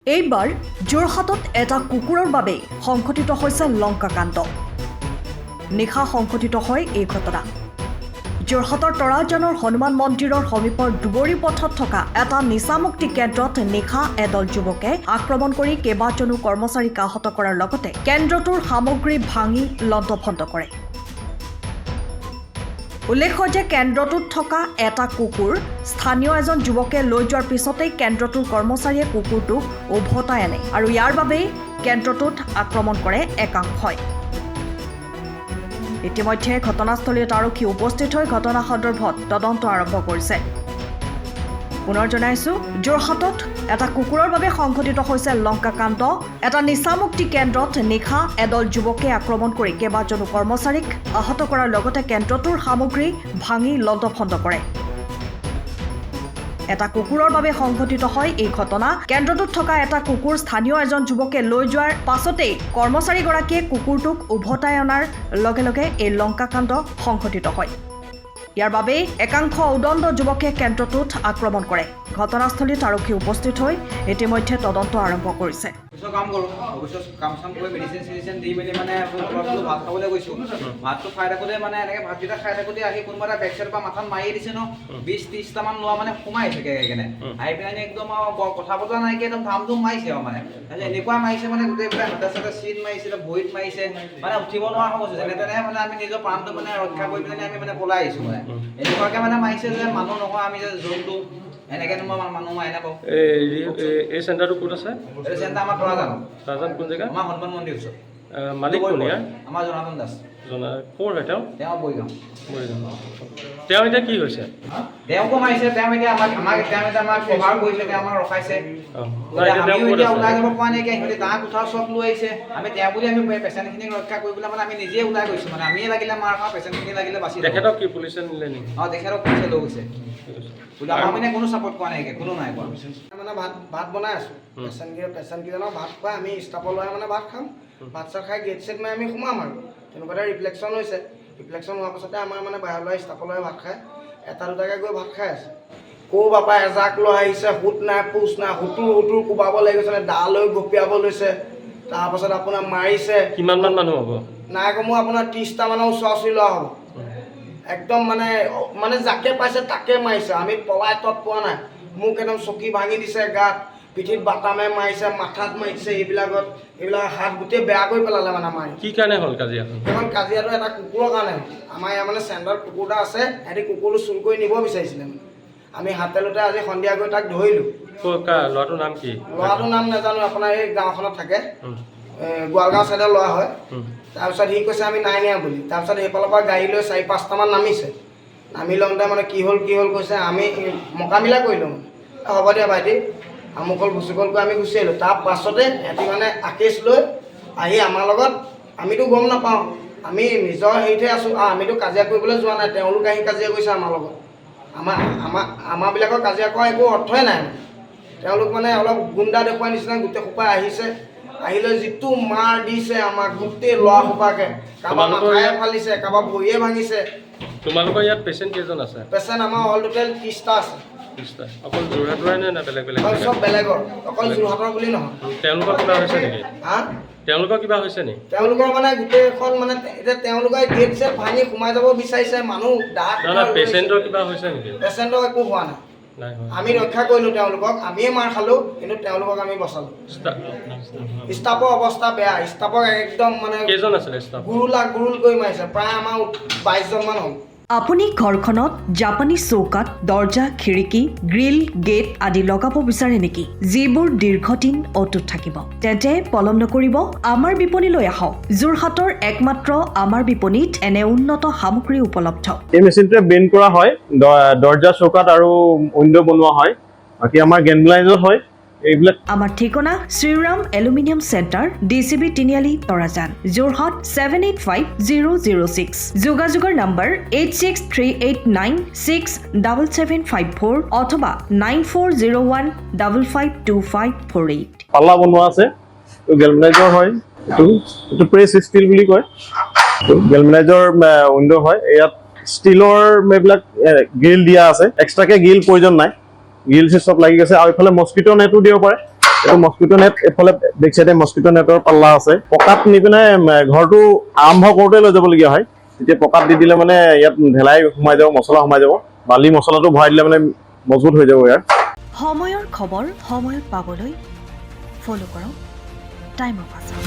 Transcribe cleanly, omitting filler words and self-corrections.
এইবাৰ যোৰহাটত এটা কুকুৰৰ বাবে সংঘটিত হৈছে লংকাকাণ্ড। নিশা সংঘটিত হয় এই ঘটনা। যোৰহাটৰ তৰাজানৰ হনুমান মন্দিৰৰ সমীপৰ দুবৰি পথত থকা এটা নিচামুক্তি কেন্দ্ৰত নিশা এদল যুৱকে আক্ৰমণ কৰি কেইবাজনো কৰ্মচাৰীক আহত কৰাৰ লগতে কেন্দ্ৰটোৰ সামগ্ৰী ভাঙি লণ্ডভণ্ড কৰে। উল্লেখ্য যে কেন্দ্ৰটোত থকা এটা কুকুৰ স্থানীয় এজন যুৱকে লৈ যোৱাৰ পিছতেই কেন্দ্ৰটোৰ কৰ্মচাৰীয়ে কুকুৰটোক উভতাই আনে আৰু ইয়াৰ বাবেই কেন্দ্ৰটোত আক্ৰমণ কৰে একাংশই। ইতিমধ্যে ঘটনাস্থলীত আৰক্ষী উপস্থিত হৈ ঘটনা সন্দৰ্ভত তদন্ত আৰম্ভ কৰিছে। পুনৰ জনাইছো, যোৰহাটত এটা কুকুৰৰ বাবে সংঘটিত হৈছে লংকাকাণ্ড। এটা নিচামুক্তি কেন্দ্ৰত নিশা এদল যুৱকে আক্ৰমণ কৰি কেইবাজনো কৰ্মচাৰীক আহত কৰাৰ লগতে কেন্দ্ৰটোৰ সামগ্ৰী ভাঙি লণ্ডভণ্ড কৰে। এটা কুকুৰৰ বাবে সংঘটিত হয় এই ঘটনা। কেন্দ্ৰটোত থকা এটা কুকুৰ স্থানীয় এজন যুৱকে লৈ যোৱাৰ পাছতেই কৰ্মচাৰীগৰাকীয়ে কুকুৰটোক উভতাই অনাৰ লগে লগে এই লংকাকাণ্ড সংঘটিত হয়। ইয়াৰ বাবে একাংশ উদণ্ড যুৱকে কেন্দ্ৰটোত আক্ৰমণ কৰে। ঘটনাস্থলীত আৰক্ষী উপস্থিত হৈ ইতিমধ্যে তদন্ত আৰম্ভ কৰিছে। ভাতটো খাই থাকোঁতে মানে এনেকৈ ভাতকেইটা খাই থাকোঁতে আহি কোনোবা এটা বেক চাইডৰ পৰা মাথাত মাৰি দিছে ন, 20-30টামান লোৱা মানে সোমাই থাকে কেনে আহি পেলাই একদম কথা বতৰা নাইকিয়া একদম ধাম ধুম মাৰিছে আৰু মানে এনেকুৱা মাৰিছে মানে গোটেইবিলাক হাতে চাতে চিন মাৰিছিলে, ভৰিত মাৰিছে, মানে উঠিব নোৱাৰা হৈ গৈছে। যেনে তেনে মানে আমি নিজৰ প্ৰাণটো মানে ৰক্ষা কৰি পেলাই আমি মানে পলাই আহিছোঁ। মানে এনেকুৱাকৈ মানে মাৰিছে যে মানুহ নহয়, আমি যে জন্তু এনেকৈ মানুহ মাৰি নাপাওঁ। এই চেণ্টাৰটো ক'ত আছে? এই চেণ্টাৰ আমাৰ তৰাজান। তৰাজান কোন জেগা? আমাৰ হনুমান মন্দিৰ ওচৰত। মালিক কোন ইয়াৰ? আমাৰ জনাৰ্দন দাস। ক'ৰ হয় তেওঁ? তেওঁ বৈগাঁও। তেওঁ এতিয়া কি হৈছে? তেওঁকো মাৰিছে। তেওঁ এতিয়া আমাক কভাৰ কৰিছে, তেওঁ আমাক ৰখাইছে। আমিও এতিয়া ওলাই যাব পৰা নাই, সিহঁতে দা কোঠাৰ চব লৈ আহিছে। আমি তেওঁ বুলি আমি পেচেণ্টখিনিক ৰক্ষা কৰিবলৈ মানে আমি নিজে ওলাই গৈছোঁ। মানে আমিয়ে লাগিলে মাৰ খাওঁ, পেচেণ্টখিনি লাগিলে বাচি। তেখেতক কি পুলিচে নিলে নেকি? তেখেতক পুলিচে লৈ গৈছে। আমাৰ মানে কোনো ছাপৰ্ট কৰা নাই, কোনো নাই কৰা। মানে ভাত বনাই আছোঁ, পেচেণ্টকেইজনক ভাত খুৱাই আমি ষ্টাফৰ ল'ৰাই মানে ভাত খাম। ভাত চাত খাই গেট চেট মাৰি আমি সোমাম আৰু তেনেকুৱাতে ৰিফ্লেকশ্যন হৈছে। ৰিফ্লেকশ্যন হোৱাৰ পাছতে আমাৰ মানে বাহিৰৰ ল'ৰাই ষ্টাফৰ ল'ৰাই ভাত খাই এটা দুটাকৈ গৈ ভাত খাই আছে। ক'ৰ বাপা এজাক লৈ আহিছে, সুত নাই পোচ নাই, হুতুৰ কোবাব লাগি গৈছে, দা লৈ গপিয়াব লৈছে। তাৰপাছত আপোনাৰ মাৰিছে। কিমানমান মানুহ হ'ব? নাই কমেও আপোনাৰ 30টামানৰ ওচৰা-ওচৰি লোৱা হ'ব। একদম মানে যাকে পাইছে তাকে মাৰিছে। আমি পলাই তত পোৱা নাই। মোক একদম চকী ভাঙি দিছে, গাত পিঠিত বাটামে মাৰিছে, মাথাত মাৰিছে, এইবিলাক হাত গোটেই বেয়া কৰি পেলালে মানে মাৰি। কি কাৰণে হ'ল কাজিয়াখন? এখন কাজিয়াটো এটা কুকুৰৰ কাৰণে হ'ল। আমাৰ ইয়াৰ মানে চেণ্টাৰত কুকুৰ এটা আছে, সিহঁতি কুকুৰটো চুৰ কৰি নিব বিচাৰিছিলে। মানে আমি হাতেলোতে আজি সন্ধিয়া গৈ তাক ধৰিলোঁ। ল'ৰাটোৰ নাম কি? ল'ৰাটোৰ নাম নাজানো, আপোনাৰ এই গাঁওখনত থাকে, গোৱালগাঁও চাইডৰ ল'ৰা হয়। তাৰপিছত সি কৈছে আমি নাই নিয়া বুলি। তাৰপিছত সেইফালৰ পৰা গাড়ী লৈ 4-5টামান নামিছে। নামি লওঁতে মানে কি হ'ল কৈছে, আমি মোকাবিলা কৰিলোঁ। হ'ব দিয়া ভাইটি, আমুকল ভুচুকল কৰি আমি গুচি আহিলোঁ। তাৰ পাছতে সিহঁতি মানে আকেশ লৈ আহি আমাৰ লগত, আমিতো গম নাপাওঁ, আমি নিজৰ হেৰিতে আছোঁ, আমিতো কাজিয়া কৰিবলৈ যোৱা নাই। তেওঁলোক আহি কাজিয়া কৰিছে আমাৰ লগত। আমাৰবিলাকৰ কাজিয়া কৰা একো অৰ্থই নাই। তেওঁলোক মানে অলপ গুণ্ডা দেখুওৱাৰ নিচিনা গোটেই সোপাই আহিছে। আহিলৈ যিটো মাৰ দিছে আমাক গোটেই ল'ৰা সোপাকে, কাৰোবাৰ মাথায়ে ফালিছে, কাৰোবাৰ ভৰিয়ে ভাঙিছে। তোমালোকৰ ইয়াত পেচেণ্ট কেইজন আছে? পেচেণ্ট আমাৰ অল টোটেল 30টা আছে। 30টা? অকল যোৰহাটৰে নে বেলেগ বেলেগ? চব বেলেগৰ, অকল যোৰহাটৰ বুলি নহয়। তেওঁলোকৰ কিবা হৈছে নেকি? তেওঁলোকৰ কিবা হৈছে নেকি? তেওঁলোকৰ মানে গোটেইখন মানে এতিয়া তেওঁলোকে গেট চেট ভাঙি সোমাই যাব বিচাৰিছে। মানুহ পেচেণ্টৰ কিবা হৈছে নেকি? পেচেণ্টৰ একো হোৱা নাই। আমি ৰক্ষা কৰিলোঁ তেওঁলোকক, আমিয়ে মাৰ খালোঁ, কিন্তু তেওঁলোকক আমি বচালোঁ। ষ্টাফৰ অৱস্থা বেয়া। ষ্টাফক একদম মানে কেইজন আছিলে ষ্টাফ? গুৰুল কৰি মাৰিছে। প্ৰায় আমাৰ 22জনমান হ'ল। আপুনি ঘৰখনত জাপানী চৌকাত দৰ্জা, খিৰিকী, গ্ৰিল, গেট আদি লগাব বিচাৰে নেকি, যিবোৰ দীৰ্ঘদিন অটুট থাকিব? তেন্তে পলম নকৰিব, আমাৰ বিপণীলৈ আহক। যোৰহাটৰ একমাত্ৰ আমাৰ বিপণীত এনে উন্নত সামগ্ৰী উপলব্ধ। এই মেচিনটোৱে বেণ্ড কৰা হয়, দৰ্জা চৌকাত আৰু উইণ্ডো বনোৱা হয়। বাকী আমাৰ গেনব্লাইজৰ হয় এইবিলাক। আমাৰ ঠিকনা শ্ৰীৰাম এলুমিনিয়াম চেণ্টাৰ, DCB তিনিআলি, তৰাজান, যোৰহাট 785006। যোগাযোগৰ নম্বৰ 8638967754 অথবা 9401552548। পাল্লা বনোৱা আছে, গেলভেনাইজৰ হয়। এইটো প্ৰেছ ষ্টীল বুলি কয়। গেলভেনাইজৰ উইণ্ডো হয়। ইয়াত ষ্টীলৰ এইবিলাক গ্ৰিল দিয়া আছে, এক্সট্ৰাকে গ্ৰিল প্ৰয়োজন নাই। গ্ৰিল চব লাগি গৈছে। আৰু এইফালে মস্কিটো নেটো দিব পাৰে। এইটো মস্কিটো নেট, এইফালে বেক চাইডে মস্কিটো নেটৰ পাল্লা আছে। পকাত নি পিনে ঘৰটো আৰম্ভ কৰোঁতে লৈ যাবলগীয়া হয়। তেতিয়া পকাত দি দিলে মানে ইয়াত ঢেলাই সোমাই যাব, মছলা সোমাই যাব। বালি মছলাটো ভৰাই দিলে মানে মজবুত হৈ যাব ইয়াৰ। সময়ৰ খবৰ সময়ত পাবলৈ ফ'ল' কৰক টাইম অফ আছাম।